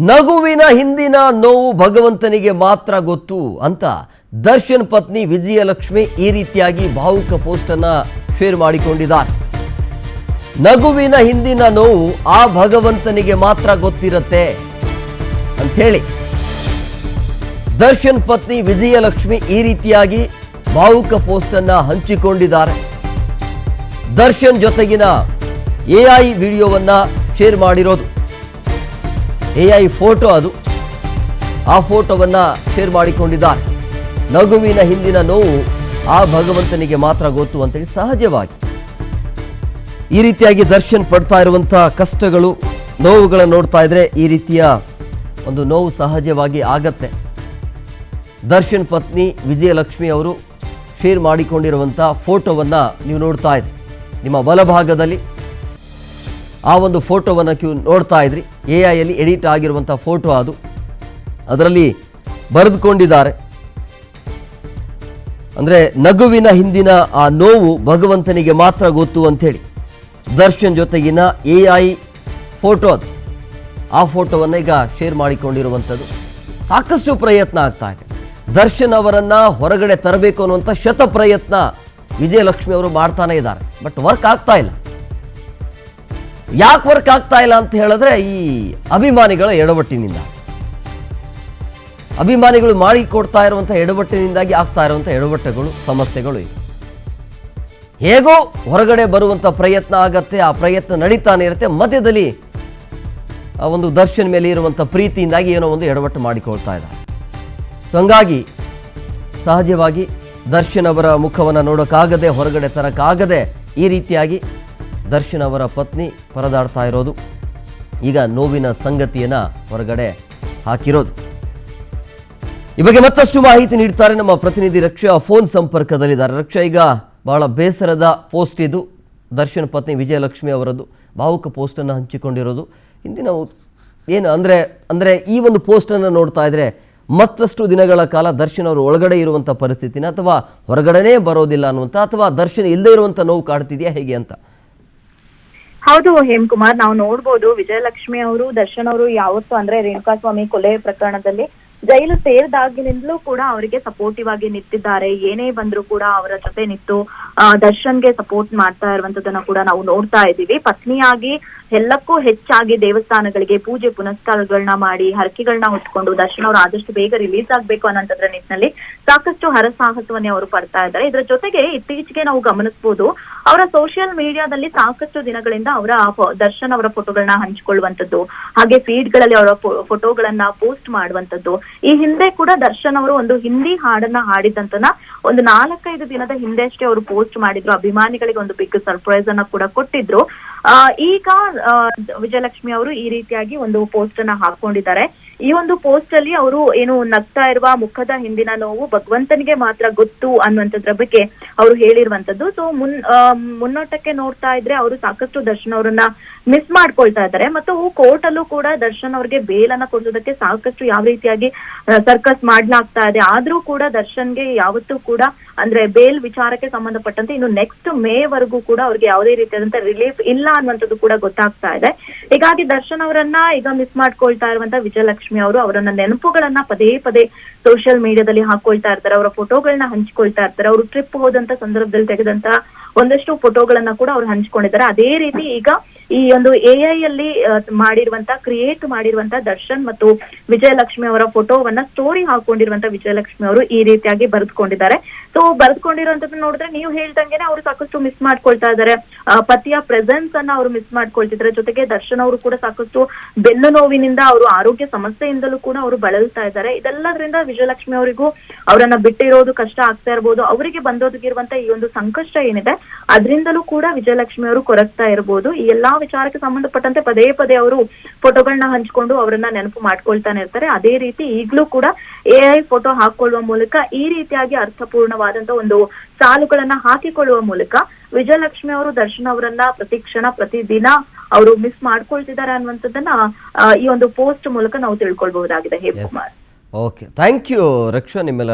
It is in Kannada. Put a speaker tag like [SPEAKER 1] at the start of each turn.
[SPEAKER 1] ನಗುವಿನ ಹಿಂದಿನ ನೋವು ಭಗವಂತನಿಗೆ ಮಾತ್ರ ಗೊತ್ತು ಅಂತ ದರ್ಶನ್ ಪತ್ನಿ ವಿಜಯಲಕ್ಷ್ಮಿ ಈ ರೀತಿಯಾಗಿ ಭಾವುಕ ಪೋಸ್ಟ್ ಅನ್ನು ಶೇರ್ ಮಾಡಿಕೊಂಡಿದ್ದಾರೆ. ನಗುವಿನ ಹಿಂದಿನ ನೋವು ಆ ಭಗವಂತನಿಗೆ ಮಾತ್ರ ಗೊತ್ತಿರುತ್ತೆ ಅಂತ ಹೇಳಿ ದರ್ಶನ್ ಪತ್ನಿ ವಿಜಯಲಕ್ಷ್ಮಿ ಈ ರೀತಿಯಾಗಿ ಭಾವುಕ ಪೋಸ್ಟ್ ಅನ್ನು ಹಂಚಿಕೊಂಡಿದ್ದಾರೆ. ದರ್ಶನ್ ಜೊತೆಗಿನ ಎಐ ವಿಡಿಯೋವನ್ನ ಶೇರ್ ಮಾಡಿರೋದು, ಎಐ ಫೋಟೋ ಅದು. ಆ ಫೋಟೋವನ್ನ ಶೇರ್ ಮಾಡಿಕೊಂಡಿದ್ದಾರೆ. ನಗುವಿನ ಹಿಂದಿನ ನೋವು ಆ ಭಗವಂತನಿಗೆ ಮಾತ್ರ ಗೊತ್ತು ಅಂತೇಳಿ ಸಹಜವಾಗಿ ಈ ರೀತಿಯಾಗಿ ದರ್ಶನ್ ಪಡ್ತಾ ಇರುವಂತಹ ಕಷ್ಟಗಳು, ನೋವುಗಳನ್ನು ನೋಡ್ತಾ ಇದ್ರೆ ಈ ರೀತಿಯ ಒಂದು ನೋವು ಸಹಜವಾಗಿ ಆಗತ್ತೆ. ದರ್ಶನ್ ಪತ್ನಿ ವಿಜಯಲಕ್ಷ್ಮಿ ಅವರು ಶೇರ್ ಮಾಡಿಕೊಂಡಿರುವಂಥ ಫೋಟೋವನ್ನ ನೀವು ನೋಡ್ತಾ ಇದ್ರಿ. ನಿಮ್ಮ ಬಲಭಾಗದಲ್ಲಿ ಆ ಒಂದು ಫೋಟೋವನ್ನು ನೋಡ್ತಾ ಇದ್ರಿ. ಎಐಯಲ್ಲಿ ಎಡಿಟ್ ಆಗಿರುವಂಥ ಫೋಟೋ ಅದು. ಅದರಲ್ಲಿ ಬರೆದುಕೊಂಡಿದ್ದಾರೆ, ಅಂದರೆ ನಗುವಿನ ಹಿಂದಿನ ಆ ನೋವು ಭಗವಂತನಿಗೆ ಮಾತ್ರ ಗೊತ್ತು ಅಂಥೇಳಿ. ದರ್ಶನ್ ಜೊತೆಗಿನ ಎಐ ಫೋಟೋ ಅದು. ಆ ಫೋಟೋವನ್ನು ಈಗ ಶೇರ್ ಮಾಡಿಕೊಂಡಿರುವಂಥದ್ದು. ಸಾಕಷ್ಟು ಪ್ರಯತ್ನ ಆಗ್ತಾ ಇದೆ. ದರ್ಶನ್ ಅವರನ್ನು ಹೊರಗಡೆ ತರಬೇಕು ಅನ್ನುವಂಥ ಶತ ಪ್ರಯತ್ನ ವಿಜಯಲಕ್ಷ್ಮಿ ಅವರು ಮಾಡ್ತಾನೆ ಇದ್ದಾರೆ. ಬಟ್ ವರ್ಕ್ ಆಗ್ತಾ ಇಲ್ಲ. ಯಾಕೆ ವರ್ಕ್ ಆಗ್ತಾ ಇಲ್ಲ ಅಂತ ಹೇಳಿದ್ರೆ ಈ ಅಭಿಮಾನಿಗಳ ಎಡವಟ್ಟಿನಿಂದ, ಅಭಿಮಾನಿಗಳು ಮಾಡಿಕೊಡ್ತಾ ಇರುವಂಥ ಎಡವಟ್ಟಿನಿಂದಾಗಿ ಆಗ್ತಾ ಇರುವಂಥ ಎಡವಟ್ಟುಗಳು, ಸಮಸ್ಯೆಗಳು ಇವೆ. ಹೇಗೋ ಹೊರಗಡೆ ಬರುವಂಥ ಪ್ರಯತ್ನ ಆಗತ್ತೆ, ಆ ಪ್ರಯತ್ನ ನಡೀತಾನೆ ಇರುತ್ತೆ. ಮಧ್ಯದಲ್ಲಿ ಆ ಒಂದು ದರ್ಶನ್ ಮೇಲೆ ಇರುವಂಥ ಪ್ರೀತಿಯಿಂದಾಗಿ ಏನೋ ಒಂದು ಎಡವಟ್ಟು ಮಾಡಿಕೊಳ್ತಾ ಇದ್ದಾರೆ. ಸೊ ಹಂಗಾಗಿ ಸಹಜವಾಗಿ ದರ್ಶನ್ ಅವರ ಮುಖವನ್ನು ನೋಡೋಕ್ಕಾಗದೆ, ಹೊರಗಡೆ ತರಕ್ಕಾಗದೆ ಈ ರೀತಿಯಾಗಿ ದರ್ಶನ್ ಅವರ ಪತ್ನಿ ಪರದಾಡ್ತಾ ಇರೋದು, ಈಗ ನೋವಿನ ಸಂಗತಿಯನ್ನು ಹೊರಗಡೆ ಹಾಕಿರೋದು. ಈ ಬಗ್ಗೆ ಮತ್ತಷ್ಟು ಮಾಹಿತಿ ನೀಡ್ತಾರೆ ನಮ್ಮ ಪ್ರತಿನಿಧಿ ರಕ್ಷಾ. ಫೋನ್ ಸಂಪರ್ಕದಲ್ಲಿದ್ದಾರೆ. ರಕ್ಷಾ, ಈಗ ಬಹಳ ಬೇಸರದ ಪೋಸ್ಟ್ ಇದು. ದರ್ಶನ್ ಪತ್ನಿ ವಿಜಯಲಕ್ಷ್ಮಿ ಅವರದ್ದು ಭಾವುಕ ಪೋಸ್ಟನ್ನು ಹಂಚಿಕೊಂಡಿರೋದು. ಹಿಂದಿನ ಏನು ಅಂದರೆ ಈ ಒಂದು ಪೋಸ್ಟನ್ನು ನೋಡ್ತಾ ಇದ್ರೆ ಮತ್ತಷ್ಟು ದಿನಗಳ ಕಾಲ ದರ್ಶನ್ ಅವರು ಒಳಗಡೆ ಇರುವಂಥ ಪರಿಸ್ಥಿತಿನ, ಅಥವಾ ಹೊರಗಡೆನೇ ಬರೋದಿಲ್ಲ ಅನ್ನುವಂಥ, ಅಥವಾ ದರ್ಶನ್ ಇಲ್ಲದೆ ಇರುವಂಥ ನೋವು ಕಾಡ್ತಿದೆಯಾ ಹೇಗೆ ಅಂತ?
[SPEAKER 2] ಹೌದು ಹೇಮಕುಮಾರ್, ನಾವು ನೋಡ್ಬೋದು ವಿಜಯಲಕ್ಷ್ಮಿ ಅವರು ದರ್ಶನ್ ಅವರು ಯಾವತ್ತು ಅಂದ್ರೆ ರೇಣುಕಾಸ್ವಾಮಿ ಕೊಲೆ ಪ್ರಕರಣದಲ್ಲಿ ಜೈಲು ಸೇರಿದಾಗಿನಿಂದಲೂ ಕೂಡ ಅವರಿಗೆ ಸಪೋರ್ಟಿವ್ ಆಗಿ ನಿಂತಿದ್ದಾರೆ. ಏನೇ ಬಂದ್ರು ಕೂಡ ಅವರ ಜೊತೆ ನಿಂತು ದರ್ಶನ್ಗೆ ಸಪೋರ್ಟ್ ಮಾಡ್ತಾ ಇರುವಂತದನ್ನ ಕೂಡ ನಾವು ನೋಡ್ತಾ ಇದ್ದೀವಿ. ಪತ್ನಿಯಾಗಿ ಎಲ್ಲಕ್ಕೂ ಹೆಚ್ಚಾಗಿ ದೇವಸ್ಥಾನಗಳಿಗೆ ಪೂಜೆ ಪುನಸ್ಕಾರಗಳನ್ನ ಮಾಡಿ ಹರಕೆಗಳನ್ನ ಹೊತ್ಕೊಂಡು ದರ್ಶನ್ ಅವರು ಆದಷ್ಟು ಬೇಗ ರಿಲೀಸ್ ಆಗ್ಬೇಕು ಅನ್ನೋದ್ರ ನಿಟ್ಟಿನಲ್ಲಿ ಸಾಕಷ್ಟು ಹರಸಾಹಸವನ್ನೇ ಅವರು ಪಡ್ತಾ ಇದ್ದಾರೆ. ಇದರ ಜೊತೆಗೆ ಇತ್ತೀಚೆಗೆ ನಾವು ಗಮನಿಸಬಹುದು, ಅವರ ಸೋಷಿಯಲ್ ಮೀಡಿಯಾದಲ್ಲಿ ಸಾಕಷ್ಟು ದಿನಗಳಿಂದ ಅವರ ದರ್ಶನ್ ಅವರ ಫೋಟೋಗಳನ್ನ ಹಂಚಿಕೊಳ್ಳುವಂತದ್ದು, ಹಾಗೆ ಫೀಡ್ ಗಳಲ್ಲಿ ಅವರ ಫೋಟೋಗಳನ್ನ ಪೋಸ್ಟ್ ಮಾಡುವಂತದ್ದು. ಈ ಹಿಂದೆ ಕೂಡ ದರ್ಶನ್ ಅವರು ಒಂದು ಹಿಂದಿ ಹಾಡನ್ನ ಹಾಡಿದಂತನ ಒಂದು 4-5 ದಿನದ ಹಿಂದೆ ಅಷ್ಟೇ ಅವರು ಪೋಸ್ಟ್ ಮಾಡಿದ್ರು. ಅಭಿಮಾನಿಗಳಿಗೆ ಒಂದು ಬಿಗ್ ಸರ್ಪ್ರೈಸ್ ಅನ್ನ ಕೂಡ ಕೊಟ್ಟಿದ್ರು. ಈಗ ವಿಜಯಲಕ್ಷ್ಮಿ ಅವರು ಈ ರೀತಿಯಾಗಿ ಒಂದು ಪೋಸ್ಟ್ ಅನ್ನ ಹಾಕೊಂಡಿದ್ದಾರೆ. ಈ ಒಂದು ಪೋಸ್ಟ್ ಅಲ್ಲಿ ಅವರು ಏನು ನಗ್ತಾ ಇರುವ ಮುಖದ ಹಿಂದಿನ ನೋವು ಭಗವಂತನಿಗೆ ಮಾತ್ರ ಗೊತ್ತು ಅನ್ನುವಂಥದ್ರ ಬಗ್ಗೆ ಅವರು ಹೇಳಿರುವಂತದ್ದು. ಸೊ ಮುನ್ನೋಟಕ್ಕೆ ನೋಡ್ತಾ ಇದ್ರೆ ಅವರು ಸಾಕಷ್ಟು ದರ್ಶನ್ ಅವರನ್ನ ಮಿಸ್ ಮಾಡ್ಕೊಳ್ತಾ ಇದ್ದಾರೆ. ಮತ್ತು ಕೋರ್ಟ್ ಅಲ್ಲೂ ಕೂಡ ದರ್ಶನ್ ಅವ್ರಿಗೆ ಬೇಲ್ ಅನ್ನ ಕೊಡೋದಕ್ಕೆ ಸಾಕಷ್ಟು ಯಾವ ರೀತಿಯಾಗಿ ಸರ್ಕಸ್ ಮಾಡ್ಲಾಗ್ತಾ ಇದೆ. ಆದ್ರೂ ಕೂಡ ದರ್ಶನ್ಗೆ ಯಾವತ್ತೂ ಕೂಡ ಅಂದ್ರೆ ಬೇಲ್ ವಿಚಾರಕ್ಕೆ ಸಂಬಂಧಪಟ್ಟಂತೆ ಇನ್ನು ನೆಕ್ಸ್ಟ್ ಮೇ ವರೆಗೂ ಕೂಡ ಅವ್ರಿಗೆ ಯಾವುದೇ ರೀತಿಯಾದಂತ ರಿಲೀಫ್ ಇಲ್ಲ ಅನ್ನುವಂಥದ್ದು ಕೂಡ ಗೊತ್ತಾಗ್ತಾ ಇದೆ. ಹೀಗಾಗಿ ದರ್ಶನ್ ಅವರನ್ನ ಈಗ ಮಿಸ್ ಮಾಡ್ಕೊಳ್ತಾ ಇರುವಂತ ವಿಜಯಲಕ್ಷ್ಮಿ ಅವರು ಅವರನ್ನ ನೆನಪುಗಳನ್ನ ಪದೇ ಪದೇ ಸೋಷಿಯಲ್ ಮೀಡಿಯಾದಲ್ಲಿ ಹಾಕೊಳ್ತಾ ಇರ್ತಾರೆ. ಅವರ ಫೋಟೋಗಳನ್ನ ಹಂಚ್ಕೊಳ್ತಾ ಇರ್ತಾರೆ. ಅವರು ಟ್ರಿಪ್ ಹೋದಂತ ಸಂದರ್ಭದಲ್ಲಿ ತೆಗೆದಂತ ಒಂದಷ್ಟು ಫೋಟೋಗಳನ್ನ ಕೂಡ ಅವ್ರು ಹಂಚ್ಕೊಂಡಿದ್ದಾರೆ. ಅದೇ ರೀತಿ ಈಗ ಈ ಒಂದು ಎಐ ಅಲ್ಲಿ ಕ್ರಿಯೇಟ್ ಮಾಡಿರುವಂತ ದರ್ಶನ್ ಮತ್ತು ವಿಜಯಲಕ್ಷ್ಮಿ ಅವರ ಫೋಟೋವನ್ನ ಸ್ಟೋರಿ ಹಾಕೊಂಡಿರುವಂತ ವಿಜಯಲಕ್ಷ್ಮಿ ಅವರು ಈ ರೀತಿಯಾಗಿ ಬರೆದುಕೊಂಡಿದ್ದಾರೆ. ಸೊ ಬರೆದುಕೊಂಡಿರುವಂತದ್ದು ನೋಡಿದ್ರೆ ನೀವು ಹೇಳ್ದಂಗೆನೆ ಅವರು ಸಾಕಷ್ಟು ಮಿಸ್ ಮಾಡ್ಕೊಳ್ತಾ ಇದ್ದಾರೆ. ಪತಿಯ ಪ್ರೆಸೆನ್ಸ್ ಅನ್ನ ಅವರು ಮಿಸ್ ಮಾಡ್ಕೊಳ್ತಿದ್ದಾರೆ. ಜೊತೆಗೆ ದರ್ಶನ್ ಅವರು ಕೂಡ ಸಾಕಷ್ಟು ಬೆನ್ನು ನೋವಿನಿಂದ ಅವರು ಆರೋಗ್ಯ ಸಮಸ್ಯೆಯಿಂದಲೂ ಕೂಡ ಅವರು ಬಳಲ್ತಾ ಇದ್ದಾರೆ. ಇದೆಲ್ಲದರಿಂದ ವಿಜಯಲಕ್ಷ್ಮಿ ಅವರಿಗೂ ಅವರನ್ನ ಬಿಟ್ಟಿರೋದು ಕಷ್ಟ ಆಗ್ತಾ ಇರಬಹುದು. ಅವರಿಗೆ ಬಂದೋದಗಿರುವಂತ ಈ ಒಂದು ಸಂಕಷ್ಟ ಏನಿದೆ ಅದರಿಂದಲೂ ಕೂಡ ವಿಜಯಲಕ್ಷ್ಮಿ ಅವರು ಕೊರಗ್ತಾ ಇರಬಹುದು. ಈ ಎಲ್ಲಾ ವಿಚಾರಕ್ಕೆ ಸಂಬಂಧಪಟ್ಟಂತೆ ಪದೇ ಪದೇ ಅವರು ಫೋಟೋಗಳನ್ನ ಹಂಚ್ಕೊಂಡು ಅವರನ್ನ ನೆನಪು ಮಾಡ್ಕೊಳ್ತಾನೆ ಇರ್ತಾರೆ. ಅದೇ ರೀತಿ ಈಗಲೂ ಕೂಡ ಎಐ ಫೋಟೋ ಹಾಕೊಳ್ಳುವ ಮೂಲಕ ಈ ರೀತಿಯಾಗಿ ಅರ್ಥಪೂರ್ಣವಾದಂತ ಒಂದು ಸಾಲುಗಳನ್ನ ಹಾಕಿಕೊಳ್ಳುವ ಮೂಲಕ ವಿಜಯಲಕ್ಷ್ಮಿ ಅವರು ದರ್ಶನ್ ಅವರನ್ನ ಪ್ರತಿ ಕ್ಷಣ ಪ್ರತಿದಿನ ಅವರು ಮಿಸ್ ಮಾಡ್ಕೊಳ್ತಿದ್ದಾರೆ ಅನ್ನುವಂಥದ್ದನ್ನ ಈ ಒಂದು ಪೋಸ್ಟ್ ಮೂಲಕ ನಾವು ತಿಳ್ಕೊಳ್ಬಹುದಾಗಿದೆ ಹೇಮಕುಮಾರ್.
[SPEAKER 1] ಓಕೆ, ಥ್ಯಾಂಕ್ ಯು ರಕ್ಷಾ. ನಿಮ್ಮೆಲ್ಲ